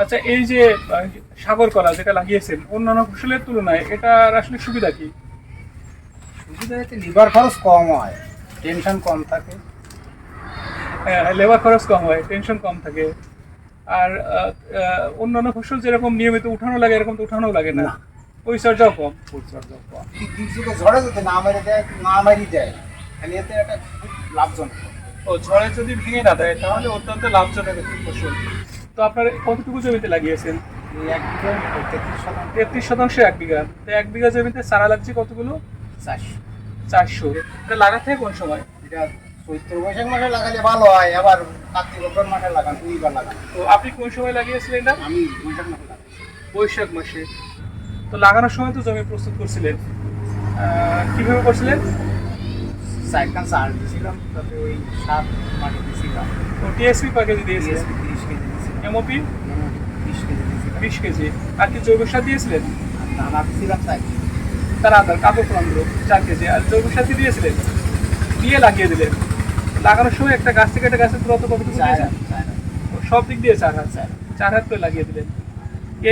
আচ্ছা, এই যে সাগর কলা যেটা লাগিয়েছেন অন্যান্য ফসলের তুলনায় এটার আসলে সুবিধা কি? সুবিধা হচ্ছে লিভার খরচ কম হয়, টেনশন কম থাকে। লেবার খরচ কম হয়, টেনশন কম থাকে। আর অন্যান্য ফসল যেরকম নিয়মিত উঠানো লাগে এরকম তো উঠানো লাগে না, না, পরিচর্যাও কম। পরিচর্যা কম। দুর্যোগে ঝড়ে যদি না মেরে দেয়, না মারি দেয়, তাহলে এতে একটা খুব লাভজনক। ও ঝড়ে যদি ভেঙে না দেয় তাহলে অত্যন্ত লাভজনক একটি ফসল। তো আপনার কতটুকু জমিতে লাগিয়েছেন? এই এক বিঘা 33 শতাংশ। 33 শতাংশে 1 বিঘা, তো 1 বিঘা জমিতে চারা লাগছে কতগুলো? 400। 400। এটা লাগাতে হয় কোন সময়? এটা চৈত্র বৈশাখ মাসে লাগালে ভালো হয়, আবার কার্তিক অগ্রহায়ণ মাসে লাগান, দুইবার লাগান। তো আপনি কোন সময় লাগিয়েছিলেন এটা? আমি বৈশাখ মাসে লাগাই। বৈশাখ মাসে। তো লাগানোর সময় তো জমি প্রস্তুত করছিলেন, কিভাবে করছিলেন? চারখান চাল দিয়েছিলাম, তাতে ওই 7 মাটি দিয়েছিলাম। তো টিএসপি প্যাকেজ দিয়েছিলেন, DSP 30 কেজি দিয়েছিলাম, এমওপি 30 কেজি দিয়েছিলাম। 20 কেজি, আর কি জৈব সার দিয়েছিলেন? আর দানা দিয়েছিলাম 4 কেজি। তার আধার কাপড় প্রান্তর 4 কেজি, আর জৈব সার কি দিয়েছিলেন? দিয়ে লাগিয়ে দিলেন। লাগানোর সময় একটা গাছ থেকে একটা গাছের দূরত্ব কতটুকু দিয়েছেন? 4 হাত। ও, সব দিক দিয়ে 4 হাত, 4 হাত করে লাগিয়ে দিলেন।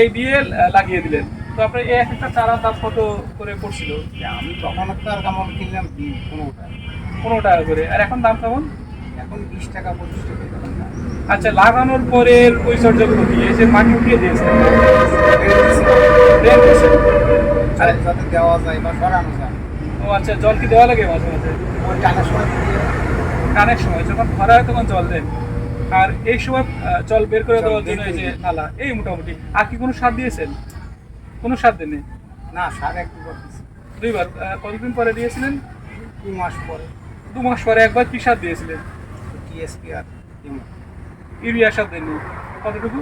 এই দিয়ে লাগিয়ে দিলেন। তো আপনার এই একটা চারা দাম কত করে পড়ছিল? আমি তখন একটা কেমন কিনলাম 15 টাকা। 15 টাকা করে। আর এখন দাম কেমন? এখন 20 টাকা 25 টাকা এরকম দাম। আচ্ছা, লাগানোর পরের পরিচর্যাগুলো কি? এই যে মাটি উঠিয়ে দিয়েছেন, দেন দিয়েছেন। আর যাতে দেওয়া যায় বা সরানো যায়, ও আচ্ছা, জল কি দেওয়া লাগে মাঝে মাঝে? ওই টাকার সময় দিতে হয়। টানের সময় যখন খরা হয় তখন জল দেন, আর এই সময় জল বের করে জল দেওয়ার বের জন্য এই করে যে দিই। নালা, এই মোটামুটি। আর কি কোনো সার দিয়েছেন? কোনো সার দেননি? না, সার একটু করতেছি 2 বার। কতদিন পরে দিয়েছিলেন? 2 মাস পরে। 2 মাস পরে একবার কি সার দিয়েছিলেন? টিএসপি আর এমন ইউরিয়া সার দেননি? কতটুকু?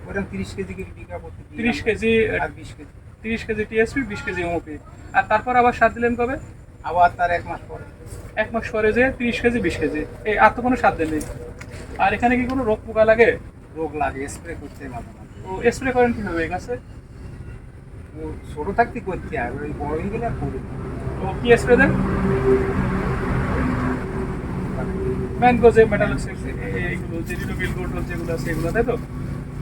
ওরকম 30 কেজি করে বিঘা প্রতি দিই 30 আমরা। কেজি। আর 20 KG 30 KG TSP, 20 KG MOP. আর তারপর আবার সার দিলেন কবে? আবার তার 1 মাস পরে। 1 মাস পরে যে 30 কেজি 20 কেজি, এই আর তো কোনো সার দেননি। আর এখানে কি কোনো রোগ পোকা লাগে? রোগ লাগে, স্প্রে করতে হয় মাঝে মাঝে। ও, স্প্রে করেন কিভাবে এই গাছে? ও ছোট থাকতে করতে হয়, ওই বড় হয়ে গেলে আর করি না। ও, কি স্প্রে দেন? ম্যানগো যে মেটালক্সিক্স, এইগুলো যে রিডোবিল গোল্ড যেগুলো আছে এগুলো, তাই তো?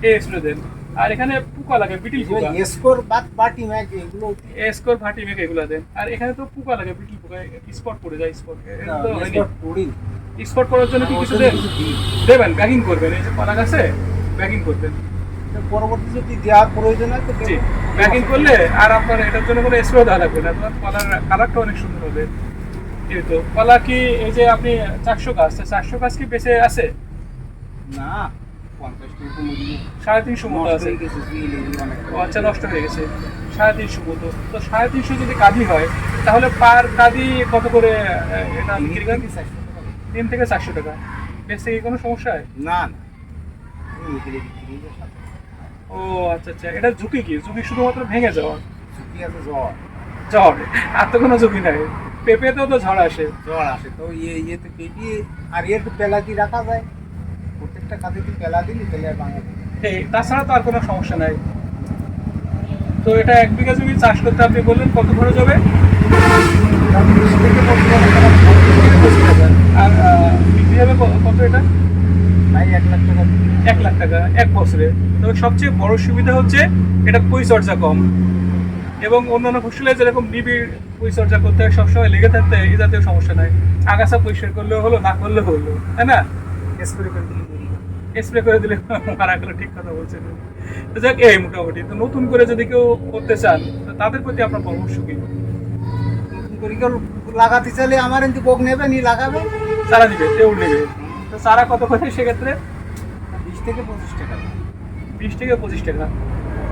এই স্প্রে দেন। আর এখানে পোকা লাগে, বিটিল পোকা। স্কোর বাটি ম্যাচ এগুলো এসকোর ভাটিমেক এগুলো দেন। আর এখানে তো পোকা লাগে, বিটিল পোকা, স্পট পড়ে যায়। স্পট তো হয়নি। করি। স্পট করার জন্য কি কিছু দেন? দেবেন, ব্যাগিং করবেন। এই যে কলা গাছে ব্যাগিং করবেন। পরবর্তী যদি দেওয়ার প্রয়োজন হয় তো জি, ব্যাগিং করলে আর আপনার এটার জন্য কোনো স্প্রে দেওয়া লাগবে না, তোমার কলার কালারটা অনেক সুন্দর হবে। এই তো কলা কি, এই যে আপনি 400 গাছ, 400 গাছ কি বেঁচে আছে? না, 50 টাকা মূল্য 350 মতো নষ্ট আছে। হয়ে গেছে, অনেক। ও আচ্ছা, নষ্ট হয়ে গেছে। 350 মতো। তো 350 যদি কাঁদি হয় তাহলে পার কাঁদি কত করে এটা বিক্রি করেন? 3 থেকে 400 টাকা। বেচতে কি কোনো সমস্যা হয়? না না, বিক্রি বিক্রি ও আচ্ছা আচ্ছা, এটা ঝুঁকি কি? ঝুঁকি শুধুমাত্র ভেঙে যাওয়া, ঝুঁকি আছে, জ্বর। ঝড়, আর তো কোনো ঝুঁকি নাই। পেঁপেতেও তো ঝড় আসে। জ্বর আসে তো ইয়েতে পেটি, আর একটু পেলা দিয়ে রাখা যায়, প্রত্যেকটা কাজে একটু পেলা দিলি তাহলে আর ভাঙে না। এই তাছাড়া তো আর কোনো সমস্যা নাই। তো এটা 1 বিঘা জমি চাষ করতে আপনি বললেন কত খরচ হবে? 20 থেকে 25 টাকা পঁচিশ টাকা। আর বিক্রি হবে কত এটা? তাই 1 লাখ টাকা বিক্রি। 1 লাখ টাকা 1 বছরে। তবে সবচেয়ে বড় সুবিধা হচ্ছে এটা পরিচর্যা কম, এবং অন্যান্য ফসলে যেরকম নিবিড় পরিচর্যা করতে হয়, সবসময় লেগে থাকতে হয়, এই জাতীয় সমস্যা নাই। আগাছা পরিষ্কার করলেও হলো, না করলেও হলো, তাই না? স্প্রে করে দিলি মরি। স্প্রে করে দিলে মারা গেল, ঠিক কথা বলছেন। তো যাক, এই মোটামুটি। তো নতুন করে যদি কেউ করতে চান তো তাদের প্রতি আপনার পরামর্শ কি? নতুন করে কেউ লাগাতে চাইলে আমার কিন্তু বোক নেবে, নি লাগাবে। চারা নিবে, তেউল নেবে। তো চারা কত করে সেক্ষেত্রে? 20 থেকে 25 টাকা। 20 থেকে 25 টাকা।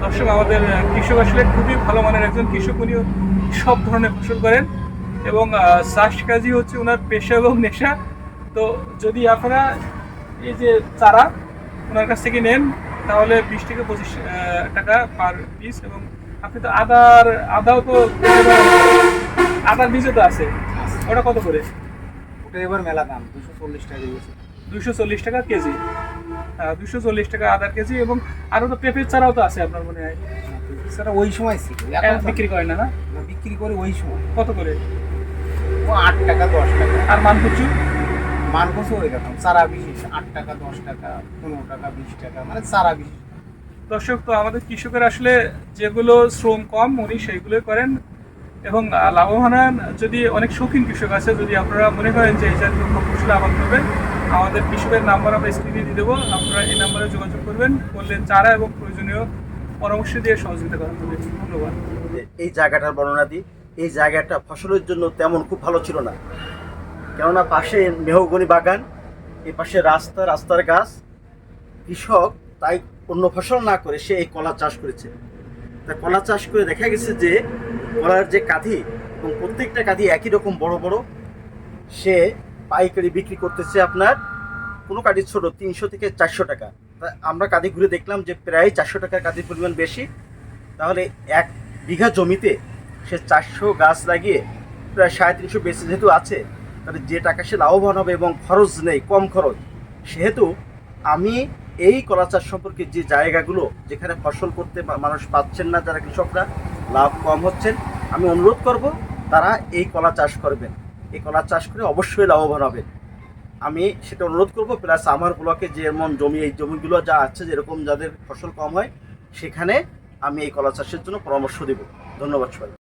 দর্শক, আমাদের কৃষক আসলে খুবই ভালো মানের একজন কৃষক। উনি সব ধরনের ফসল করেন এবং চাষ কাজই হচ্ছে ওনার পেশা এবং নেশা। তো যদি আপনারা এই যে চারা ওনার কাছ থেকে নেন তাহলে 20 থেকে 25 টাকা পার পিস। এবং আপনি তো আদাও তো, আদার বীজও তো আছে, ওটা কত করে? ওটা এবার মেলা দাম 240 টাকা দিয়েছে। 240 টাকা কেজি। 240 টাকা আদার কেজি। এবং আরও তো পেঁপের চারাও তো আছে আপনার মনে হয়? সেটা ওই সময় ছিল, এখন এখন বিক্রি করেন না, না? বিক্রি করে ওই সময়। কত করে? ও 8 টাকা 10 টাকা। আর মানকুচু? মানকোসও ওই রকম, চারা বিশেষ 8 টাকা 10 টাকা 15 টাকা 20 টাকা, মানে চারা বিশেষ। দর্শক, তো আমাদের কৃষকের আসলে যেগুলো শ্রম কম উনি সেইগুলোই করেন এবং লাভবান হন। যদি অনেক শৌখিন কৃষক আছে, যদি আপনারা মনে করেন যে এই জাতীয় ফসল আবাদ করবেন, আমাদের কৃষকের নাম্বার আমরা স্ক্রিনে দিয়ে দেবো, আপনারা এই নাম্বারে যোগাযোগ করবেন, করলে চারা এবং প্রয়োজনীয় পরামর্শ দিয়ে সহযোগিতা করা হবে। ধন্যবাদ। এই জায়গাটার বর্ণনা দিই। এই জায়গাটা ফসলের জন্য তেমন খুব ভালো ছিল না, কেননা পাশে মেহগনি বাগান, এ পাশে রাস্তার গাছ। কৃষক তাই অন্য ফসল না করে সে এই কলা চাষ করেছে। তা কলা চাষ করে দেখা গেছে যে কলার যে কাঁধি এবং প্রত্যেকটা কাঁধি একই রকম বড় বড়, সে পাইকারি বিক্রি করতেছে আপনার কোনো কাঁধি ছোট 300 থেকে 400 টাকা। তা আমরা কাঁধি ঘুরে দেখলাম যে প্রায় 400 টাকার কাঁধির পরিমাণ বেশি। তাহলে 1 বিঘা জমিতে সে 400 গাছ লাগিয়ে প্রায় 350 বেশি যেহেতু আছে, তাহলে যে টাকা সে লাভবান হবে এবং খরচ নেই, কম খরচ। সেহেতু আমি এই কলা চাষ সম্পর্কে যে জায়গাগুলো যেখানে ফসল করতে মানুষ পাচ্ছেন না, যারা কৃষকরা লাভ কম হচ্ছেন, আমি অনুরোধ করব তারা এই কলা চাষ করবেন। এই কলা চাষ করে অবশ্যই লাভবান হবেন, আমি সেটা অনুরোধ করব। প্লাস আমার ব্লকে যেমন জমি, এই জমিগুলো যা আছে যেরকম যাদের ফসল কম হয়, সেখানে আমি এই কলা চাষের জন্য পরামর্শ দেব। ধন্যবাদ সবাই।